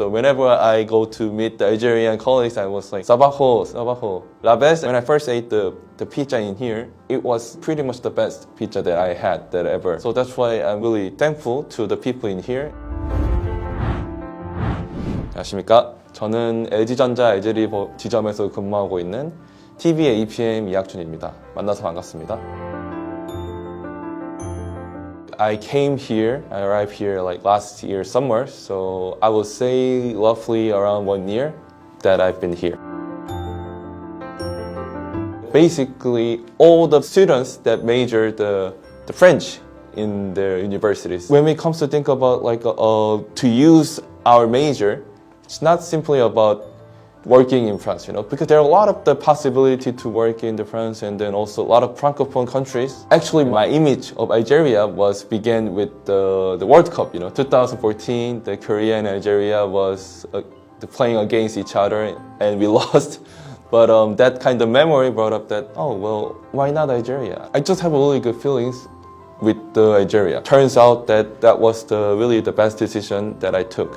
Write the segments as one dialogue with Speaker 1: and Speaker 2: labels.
Speaker 1: So whenever I go to meet the Algerian colleagues, I was like, Sabajo, Sabajo. La best. When I first ate the pizza in here, it was pretty much the best pizza that I had that ever. So that's why I'm really thankful to the people in here. 안녕하십니까. 저는 LG전자 알제리 지점에서 근무하고 있는 TV의 EPM 이학준입니다. 만나서 반갑습니다. I arrived here like last year summer, so I would say roughly around 1 year that I've been here. Basically, all the students that major the French in their universities. When it comes to think about like to use our major, it's not simply about working in France, because there are a lot of the possibility to work in the France and then also a lot of francophone countries. Actually, my image of Algeria began with the World Cup, 2014, the Korea and Algeria was playing against each other and we lost. But that kind of memory brought up that, oh, well, why not Algeria? I just have really good feelings with Algeria. Turns out that was really the best decision that I took.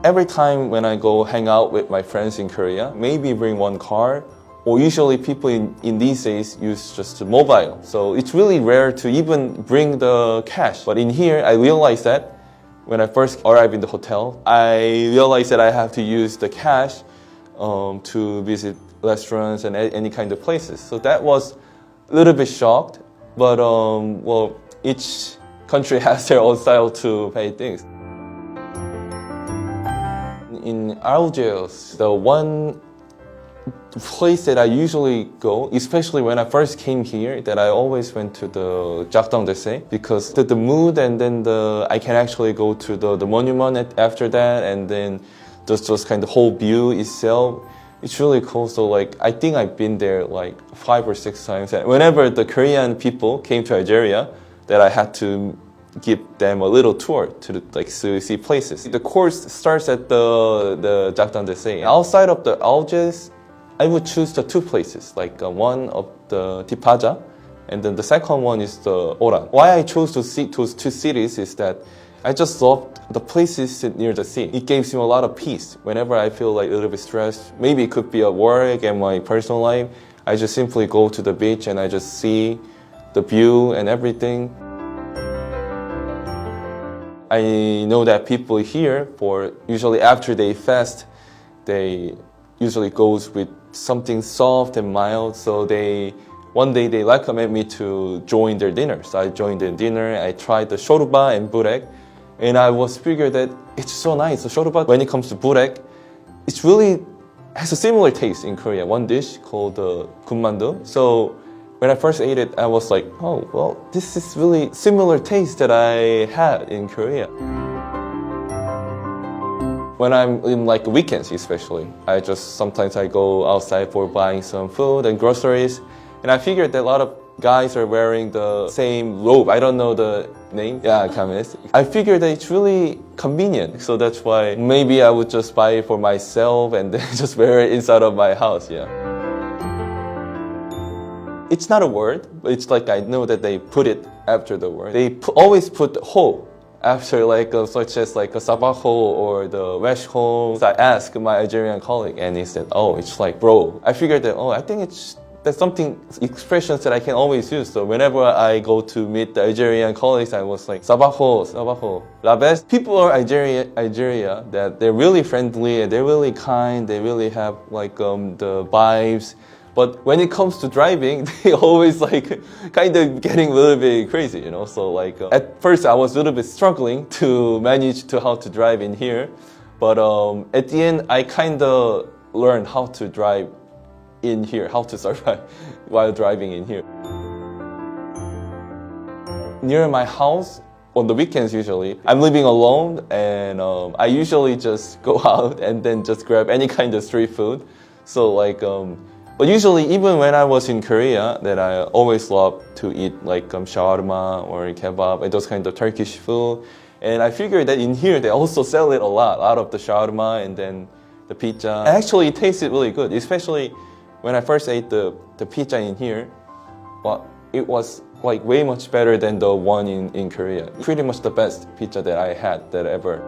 Speaker 1: Every time when I go hang out with my friends in Korea, maybe bring one card, or usually people in these days use just a mobile. So it's really rare to even bring the cash. But in here, I realized that when I first arrived in the hotel, I realized that I have to use the cash to visit restaurants and any kind of places. So that was a little bit shocked, but well, each country has their own style to pay things. In Algiers, the one place that I usually go, especially when I first came here, that I always went to the Jardin d'Essai because the mood and then I can actually go to the monument after that and then just kind of whole view itself. It's really cool. So like I think I've been there like 5 or 6 times. And whenever the Korean people came to Algeria, that I had to give them a little tour to see places. The course starts at the Jardin d'Essai. Outside of the Algiers, I would choose the 2 places, like one of the Tipaja, and then the second one is the Oran. Why I chose those 2 cities is that I just loved the places near the sea. It gives me a lot of peace. Whenever I feel like a little bit stressed, maybe it could be at work and my personal life, I just simply go to the beach and I just see the view and everything. I know that people here, usually after they fast, they usually goes with something soft and mild. So one day they recommend me to join their dinner. So I joined their dinner. I tried the shoruba and burek, and I was figured that it's so nice. The shoruba, when it comes to burek, it really has a similar taste in Korea. One dish called 군만두. So when I first ate it, I was like, oh, well, this is really similar taste that I had in Korea. When I'm in like weekends especially, sometimes I go outside for buying some food and groceries, and I figured that a lot of guys are wearing the same robe. I don't know the name. Yeah, kames. I figured that it's really convenient, so that's why maybe I would just buy it for myself and then just wear it inside of my house, yeah. It's not a word, but it's like I know that they put it after the word. They always put ho after such as like a sabaho or the wesh ho. So I asked my Algerian colleague and he said, oh, it's like bro. I figured that, I think that's expressions that I can always use. So whenever I go to meet the Algerian colleagues, I was like, sabaho, sabaho. La best. People are Algeria, that they're really friendly and they're really kind. They really have like the vibes. But when it comes to driving, they always kind of getting a little bit crazy, So at first I was a little bit struggling to manage how to drive in here. But at the end, I kind of learned how to drive in here, how to survive while driving in here. Near my house, on the weekends usually, I'm living alone and I usually just go out and then just grab any kind of street food. So but usually, even when I was in Korea, that I always loved to eat shawarma or kebab and those kind of Turkish food. And I figured that in here, they also sell it a lot of the shawarma and then the pizza. Actually, it tasted really good, especially when I first ate the pizza in here. Well, it was like way much better than the one in Korea. Pretty much the best pizza that I had that ever.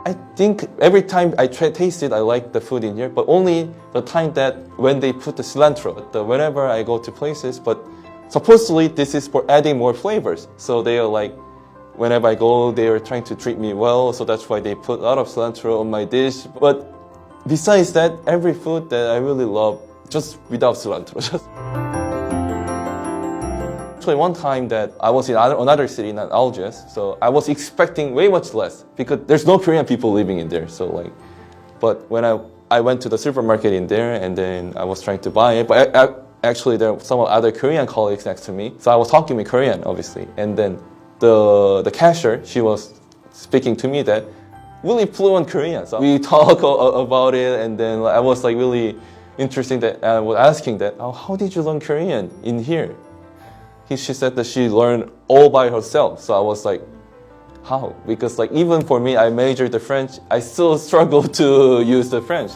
Speaker 1: I think every time I taste it, I like the food in here, but only the time that when they put the cilantro. Whenever I go to places, but supposedly this is for adding more flavors. So they are like, whenever I go, they are trying to treat me well, so that's why they put a lot of cilantro on my dish. But besides that, every food that I really love, just without cilantro. Actually, one time that I was in another city, not Algiers, so I was expecting way much less because there's no Korean people living in there. So like, but when I went to the supermarket in there and then I was trying to buy it, but actually there were some other Korean colleagues next to me, so I was talking in Korean, obviously, and then the cashier, she was speaking to me that really fluent Korean. So we talk about it, and then I was like really interesting that I was asking that, oh, how did you learn Korean in here? She said that she learned all by herself. So I was like, how? Because like even for me, I majored the French, I still struggle to use the French.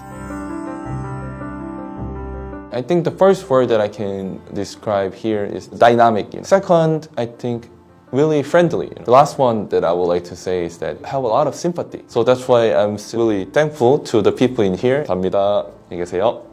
Speaker 1: I think the first word that I can describe here is dynamic. Second, I think really friendly. The last one that I would like to say is that I have a lot of sympathy. So that's why I'm really thankful to the people in here. 감사합니다. 안녕히 계세요.